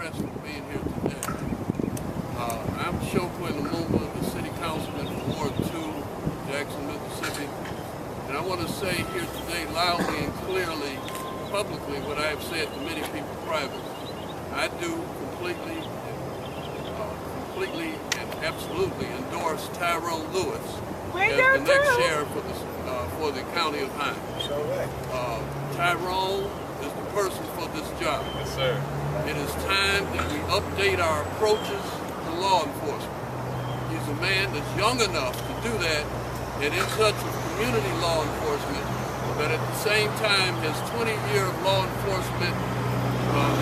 impressed with being here today. I'm Chokwe, Lumumba, the City Councilman for Ward 2, Jackson, Mississippi. And I want to say here today loudly and clearly, publicly, what I have said to many people privately. I do completely and absolutely endorse Tyrone Lewis as the next sheriff for the county of Hinds. Tyrone is the person for this job. Yes, sir. It is time that we update our approaches to law enforcement. He's a man that's young enough to do that and in touch with community law enforcement, but at the same time has 20 years of law enforcement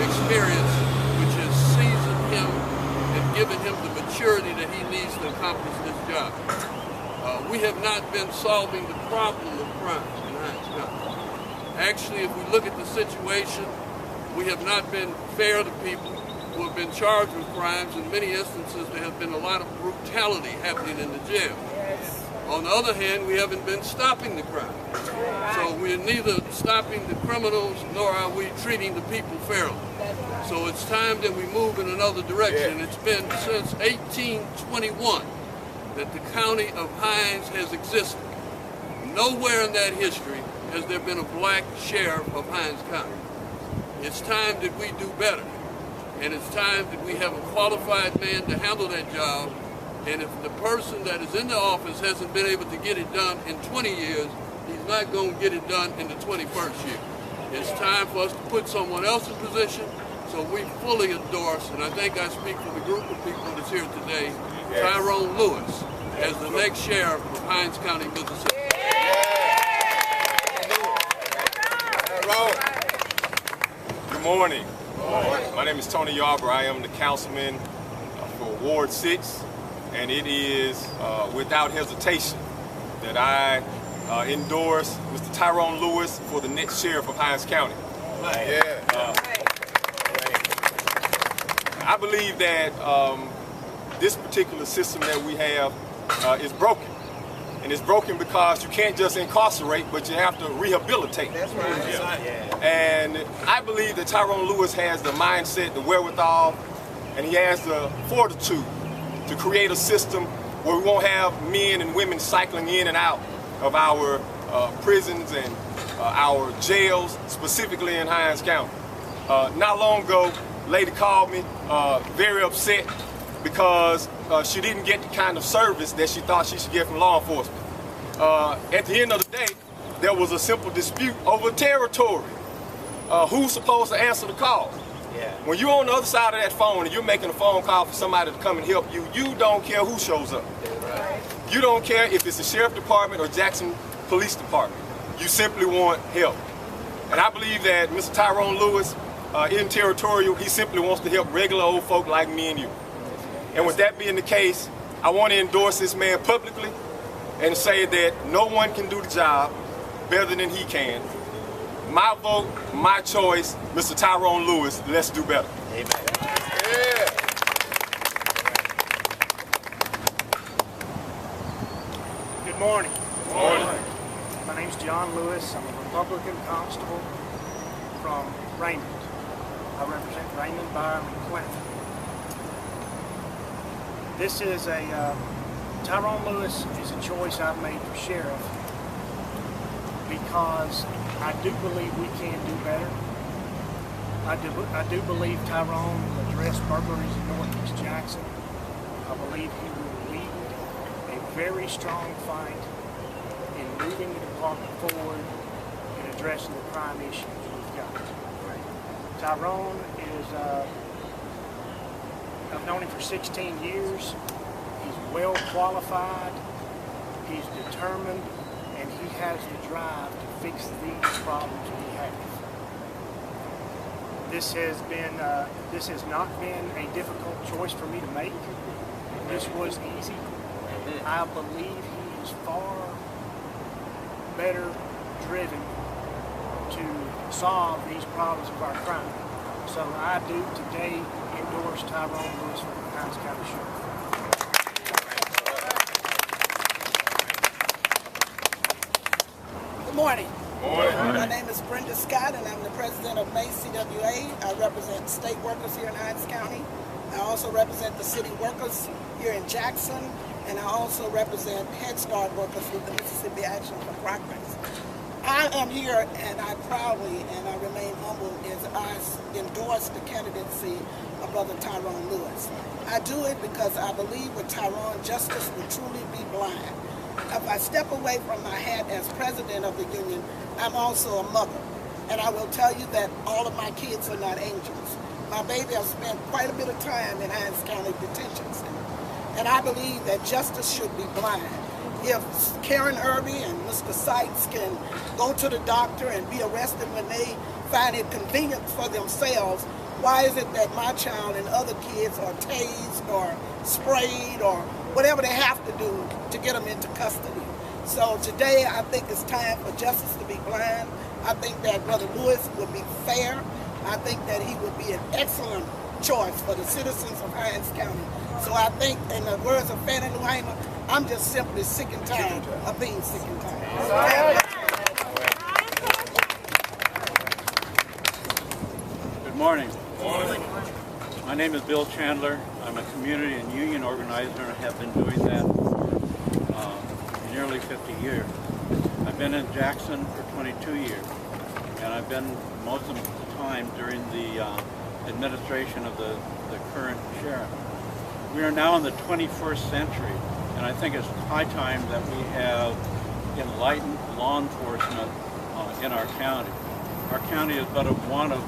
experience, which has seasoned him and given him the maturity that he needs to accomplish this job. We have not been solving the problem of crime in Hinds County. Actually, if we look at the situation, we have not been fair to people who have been charged with crimes. In many instances, there has been a lot of brutality happening in the jail. Yes. On the other hand, we haven't been stopping the crime. So we're neither stopping the criminals nor are we treating the people fairly. So it's time that we move in another direction. It's been since 1821 that the county of Hinds has existed. Nowhere in that history has there been a black sheriff of Hinds County. It's time that we do better. And it's time that we have a qualified man to handle that job. And if the person that is in the office hasn't been able to get it done in 20 years, he's not going to get it done in the 21st year. It's time for us to put someone else in position, so we fully endorse, and I think I speak for the group of people that's here today, Tyrone Lewis as the next sheriff of Hinds County, Mississippi. Good morning. My name is Tony Yarber. I am the councilman for Ward 6, and it is without hesitation that I endorse Mr. Tyrone Lewis for the next sheriff of Hinds County. I believe that this particular system that we have is broken. And it's broken because you can't just incarcerate, but you have to rehabilitate. That's right. And I believe that Tyrone Lewis has the mindset, the wherewithal, and he has the fortitude to create a system where we won't have men and women cycling in and out of our prisons and our jails, specifically in Hinds County. Not long ago, a lady called me very upset because she didn't get the kind of service that she thought she should get from law enforcement. At the end of the day, there was a simple dispute over territory. Who's supposed to answer the call? When you're on the other side of that phone and you're making a phone call for somebody to come and help you, you don't care who shows up. You don't care if it's the sheriff department or Jackson Police Department. You simply want help. And I believe that Mr. Tyrone Lewis, in territorial, he simply wants to help regular old folk like me and you. And with that being the case, I want to endorse this man publicly and say that no one can do the job better than he can. My vote, my choice, Mr. Tyrone Lewis, let's do better. Amen. Good morning. Good morning. My name's John Lewis. I'm a Republican constable from Raymond. I represent Raymond, Byram, and Clinton. This is Tyrone Lewis is a choice I've made for sheriff because I do believe we can do better. I do believe Tyrone will address burglaries in Northeast Jackson. I believe he will lead a very strong fight in moving the department forward and addressing the crime issues we've got. Tyrone is, I've known him for 16 years. He's well qualified, he's determined, and he has the drive to fix these problems we have. This has not been a difficult choice for me to make. This was easy. I believe he is far better driven to solve these problems of our crime. So I do today endorse Tyrone Lewis for the Hinds County Sheriff. Good morning. My name is Brenda Scott, and I'm the president of May CWA. I represent state workers here in Hinds County. I also represent the city workers here in Jackson, and I also represent Head Start workers with the Mississippi Action for Progress. I am here, and I proudly and I remain humble as I endorse the candidacy of Brother Tyrone Lewis. I do it because I believe with Tyrone, justice will truly be blind. If I step away from my hat as president of the union, I'm also a mother. And I will tell you that all of my kids are not angels. My baby has spent quite a bit of time in Hinds County Detention Center. And I believe that justice should be blind. If Karen Irby and Mr. Sykes can go to the doctor and be arrested when they find it convenient for themselves, why is it that my child and other kids are tased or sprayed or whatever they have to do to get them into custody? So today I think it's time for justice to be blind. I think that Brother Lewis would be fair. I think that he would be an excellent choice for the citizens of Hinds County. So I think, in the words of Fannie Lou Hamer, I'm just simply sick and tired of being sick and tired. Good morning. My name is Bill Chandler. I'm a community and union organizer and have been doing that for nearly 50 years. I've been in Jackson for 22 years, and I've been most of the time during the administration of the current sheriff. We are now in the 21st century, and I think it's high time that we have enlightened law enforcement in our county. Our county is but one of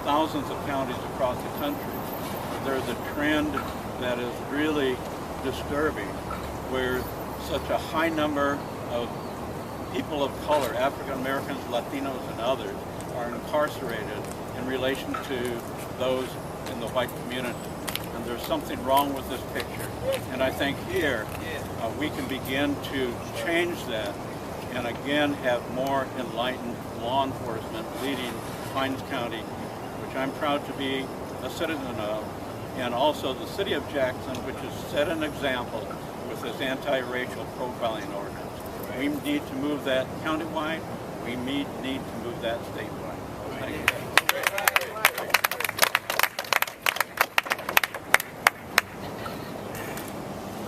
thousands of counties across the country. There's a trend that is really disturbing, where such a high number of people of color, African Americans, Latinos, and others, are incarcerated in relation to those in the white community. And there's something wrong with this picture. And I think here we can begin to change that and again have more enlightened law enforcement leading Hinds County, which I'm proud to be a citizen of, and also the city of Jackson, which has set an example with this anti-racial profiling ordinance. We need to move that countywide. We need to move that statewide. Thank you.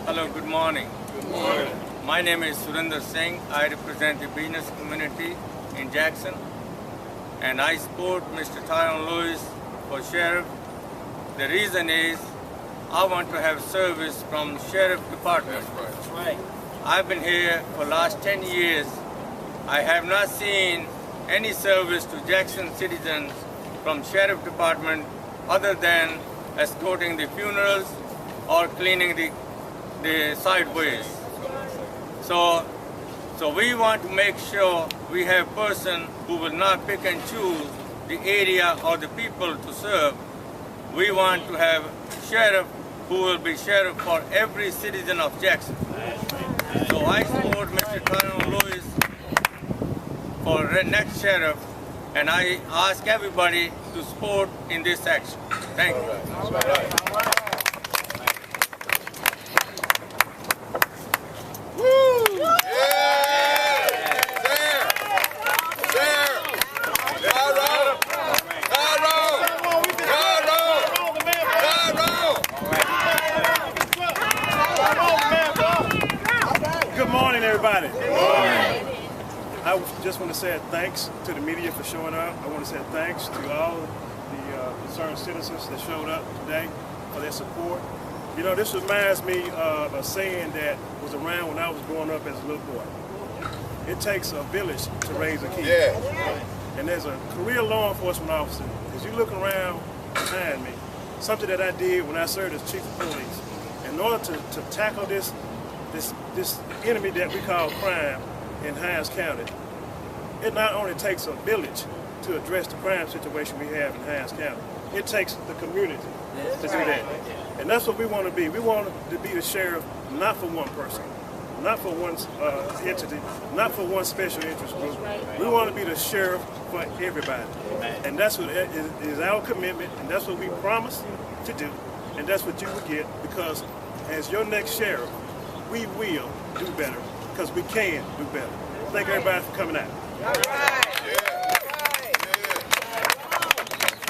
Hello, good morning. Good morning. My name is Surinder Singh. I represent the business community in Jackson, and I support Mr. Tyrone Lewis for sheriff. The reason is I want to have service from sheriff department. That's right. I've been here for the last 10 years. I have not seen any service to Jackson citizens from sheriff department other than escorting the funerals or cleaning the sideways. So we want to make sure we have a person who will not pick and choose the area or the people to serve. We want to have sheriff who will be sheriff for every citizen of Jackson. So I support Mr. Tyrone Lewis for next sheriff, and I ask everybody to support in this action. Thank you. Good morning, everybody. I just want to say thanks to the media for showing up. I want to say thanks to all the concerned citizens that showed up today for their support. You know, this reminds me of a saying that was around when I was growing up as a little boy. It takes a village to raise a kid. Yeah. And as a career law enforcement officer, as you look around behind me, something that I did when I served as chief of police, in order to tackle this enemy that we call crime in Hinds County, it not only takes a village to address the crime situation we have in Hinds County, it takes the community to do that. And that's what we want to be. We want to be the sheriff, not for one person, not for one entity, not for one special interest group. We want to be the sheriff for everybody. And that's what is our commitment, and that's what we promise to do. And that's what you will get, because as your next sheriff, we will do better, because we can do better. Thank everybody for coming out.